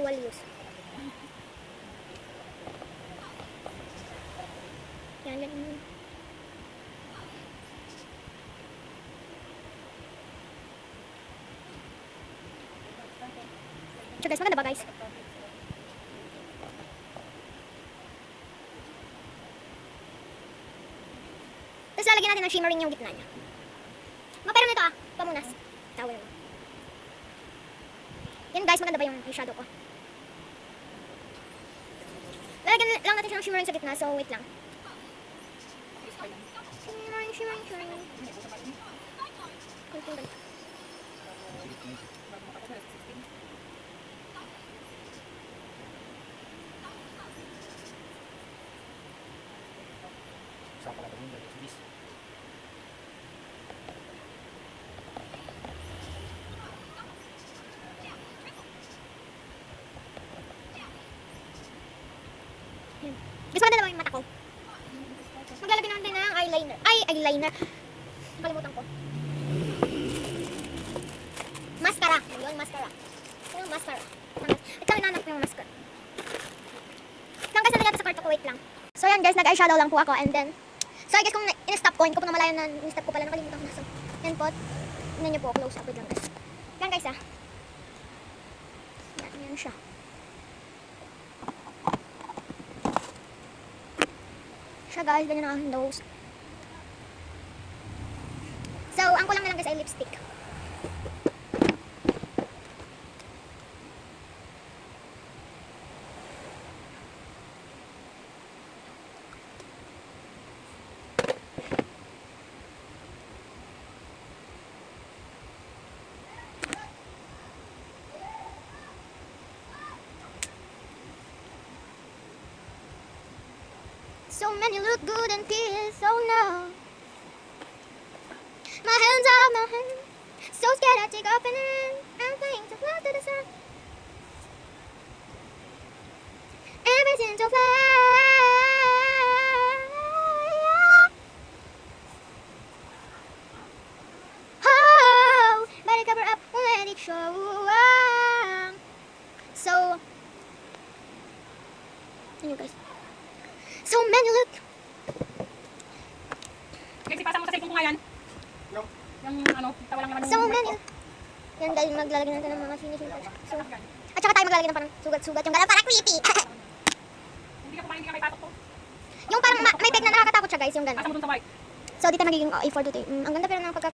dual use. Yan, yan. So guys, maganda ba guys? Tapos lalagyan natin ng shimmering yung gitna niya. Pero nito pamunas. Towel mo. Yan guys, maganda ba yung shadow ko? Lalagyan lang natin siya ng shimmering sa gitna, so wait lang. Shimmering. Kunting ganito. Guys, maganda naman yung mata ko. Maglalagay naman din ng eyeliner. Eyeliner. Nakalimutan ko. Mascara. Yun, mascara. Yung mascara. Ito lang hinanap ko yung mascara. Lang guys, nalagay sa kwarto ko. Wait lang. So yan guys, nag-eyeshadow lang po ako. And then, so I guess kung in-stop ko, hindi ko pa namalayan na in-stop ko pala. Nakalimutan ko na. So, yan po. Tingnan nyo po. Close up. Wait lang guys. Yan guys Yan siya. Siya guys, ganyan ang aking nose. So, ang kulang na lang guys ay lipstick. So many look good and peace, oh no. My hands out of my hand, so scared I take off and I'm flying to fly to the sun. Everything to fly. Oh, but I cover up, won't let it show. So, you guys. So many look. Kasi ipasa mo sa cellphone ko nga yan. Yung tawa lang naman. So many. Yan guys, maglalagay natin ng mga finishing touch. So, at saka tayo maglalagay ng parang sugat-sugat. Yung gano'n parang creepy. Hindi ka kumain, hindi ka may patok to. Yung parang may peg na nakakatakot siya guya, yung gano'n. Asa mo dun sa white. So dito magiging A4 dito. Ang ganda pero ng pagka